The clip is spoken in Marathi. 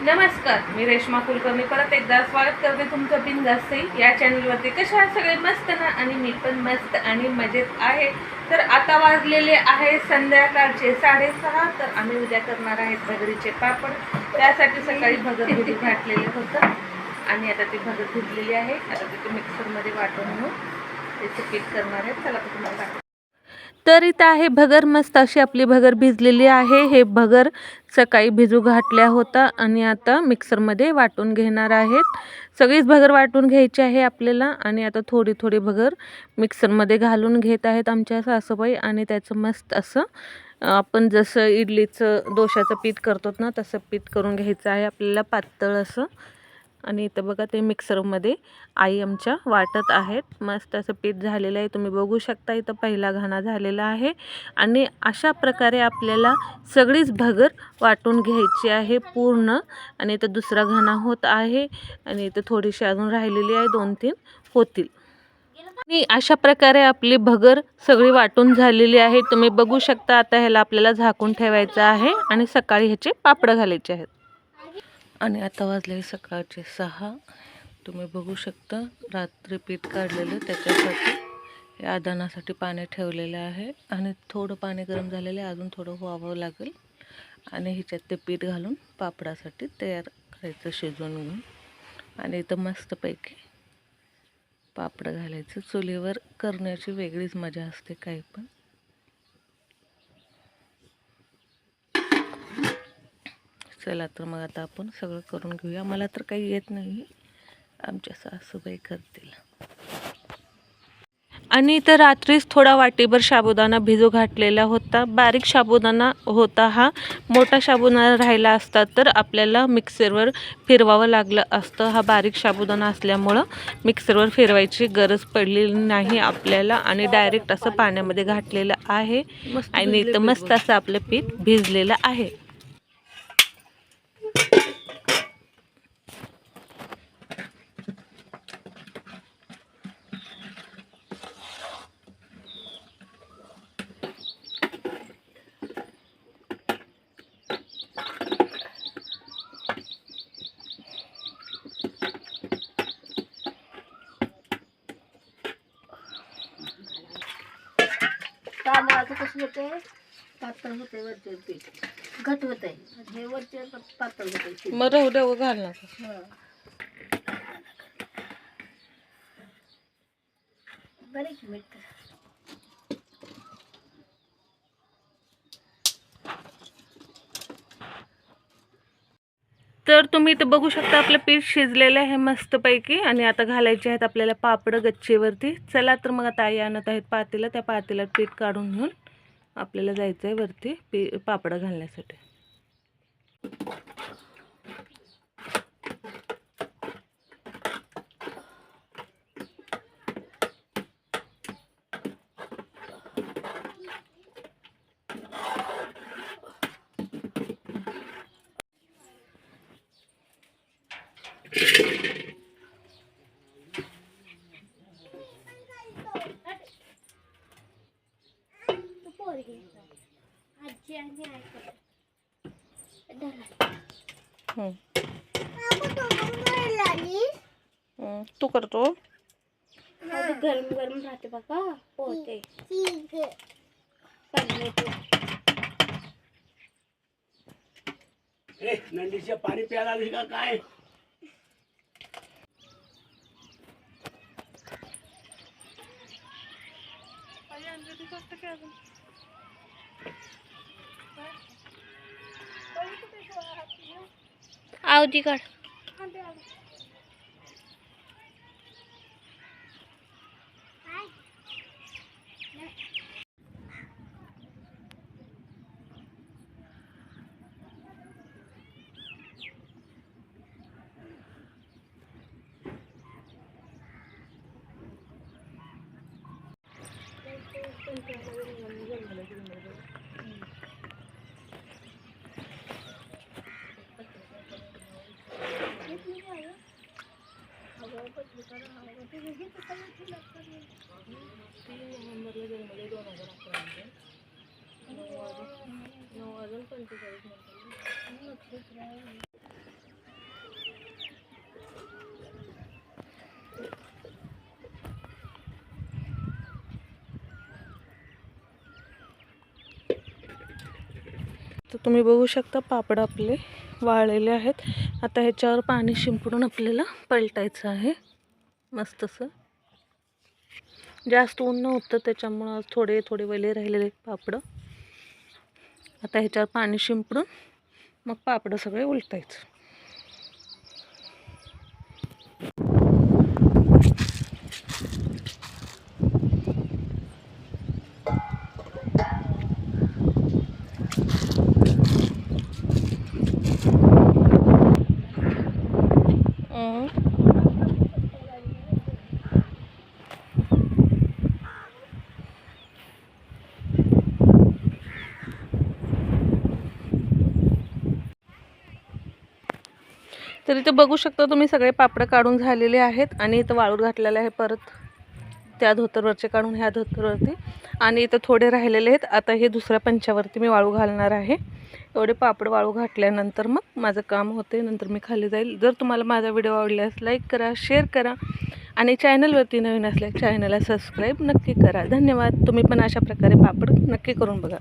नमस्कार, मी रेश्मा कुलकर्णी परत एकदा स्वागत करते तुमचं बिनधास्त या चॅनलवरती. कशा आहात सगळे? मस्त ना? आणि मी पण मस्त आणि मजेत आहे. तर आता वाजलेले आहे संध्याकाळचे 6:30. तर आम्ही उद्या करणार आहेत भगरीचे पापड. त्यासाठी सकाळी भगर भिजू घातलेलं होतं आणि आता ती भगर भिजलेली आहे. आता ती मिक्सरमध्ये वाटून घेऊन त्याचं पीठ करणार आहे. चला तुम्हाला दाखवते. तर इथं आहे भगर, मस्त अशी आपली भगर भिजलेली आहे. हे भगर सकाळी भिजू घातल्या होता आणि आता मिक्सरमध्ये वाटून घेणार आहेत. सगळीच भगर वाटून घ्यायची आहे आपल्याला आणि आता थोडी थोडी भगर मिक्सरमध्ये घालून घेत आहेत आमच्या सासूबाई. आणि त्याचं मस्त असं आपण जसं इडलीचं डोशाचं पीठ करतो ना तसं पीठ करून घ्यायचं आहे आपल्याला, पातळ असं. आणि इथं बघा ते मिक्सरमध्ये आई आमच्या वाटत आहेत. मस्त असं पीठ झालेलं आहे, तुम्ही बघू शकता. इथं पहिला घाणा झालेला आहे आणि अशा प्रकारे आपल्याला सगळीच भगर वाटून घ्यायची आहे पूर्ण. आणि इथं दुसरा घाणा होत आहे आणि इथं थोडीशी अजून राहिलेली आहे, 2-3 होतील. आणि अशा प्रकारे आपली भगर सगळी वाटून झालेली आहे, तुम्ही बघू शकता. आता ह्याला आपल्याला झाकून ठेवायचं आहे आणि सकाळी ह्याचे पापड घालायचे आहेत. आणि आता वाजले सकाळचे 6. तुम्ही बघू शकता रात्री पीठ काढलेलं, त्याच्यासाठी हे आदानासाठी पाणी ठेवलेलं आहे. आणि थोडं पाणी गरम झालेलं आहे, अजून थोडं व्हावं लागेल. आणि ह्याच्यात ते पीठ घालून पापडासाठी तयार करायचं शिजवून घेऊन. आणि इथं मस्तपैकी पापड घालायचं. चुलीवर करण्याची वेगळीच मजा असते काही पण. चला तर मग आता आपण सगळं करून घेऊया. मला तर काही येत नाही, आमच्या सासूबाई करतील. आणि तर रात्रीच थोडा वाटीभर साबुदाणा भिजू घातलेला होता. बारीक साबुदाणा होता हा. मोठा साबुदाणा राहिला असता तर आपल्याला मिक्सरवर फिरवावं लागलं असतं. हा बारीक साबुदाणा असल्यामुळं मिक्सरवर फिरवायची गरज पडलेली नाही आपल्याला. आणि डायरेक्ट असं पाण्यामध्ये घातलेलं आहे आणि इथं मस्त असं आपलं पीठ भिजलेलं आहे. तांदळाचं कसं होते, पातळ होते, वरचे पीठ घट होते, हे वरचे पातळ होते. मग राहू द्या घाल ना. बरेच मीठ. तर तुम्ही इथं बघू शकता आपलं पीठ शिजलेलं आहे मस्तपैकी. आणि आता घालायचे आहेत आपल्याला पापड गच्चीवरती. चला तर मग आता आई आणत आहेत पातेलं, त्या पातेल्यात पीठ काढून घेऊन आपल्याला जायचं आहे वरती पापड घालण्यासाठी. तू करतो गरम गरम राहते बघा, पोहते. नंदीच्या पाणी प्यायला आली का काय? आवडी काढ. तुम्ही बघू शकता पापड आपले वाळलेले आहेत. आता ह्याच्यावर पाणी शिंपडून आपल्याला पलटायचं आहे. मस्त असं जास्त ऊन नव्हतं त्याच्यामुळं थोडे थोडे वले राहिलेले पापड. आता ह्याच्यावर पाणी शिंपडून मग पापड सगळे उलटायचं. तर इथं बघू शकता तुम्ही सगळे पापड काढून झालेले आहेत आणि इथं वाळूत घातलेलं आहे. परत त्या धोतरवरचे काढून ह्या धोतरवरती आणि इथं थोडे राहिलेले आहेत. आता हे दुसऱ्या पंचावरती मी वाळू घालणार आहे. एवढे पापड वाळू घातल्यानंतर मग माझं काम होते, नंतर मी खाली जाईल. जर तुम्हाला माझा व्हिडिओ आवडल्यास लाईक करा, शेअर करा आणि चॅनलवरती नवीन असल्यास चॅनलला सबस्क्राईब नक्की करा. धन्यवाद. तुम्ही पण अशा प्रकारे पापड नक्की करून बघा.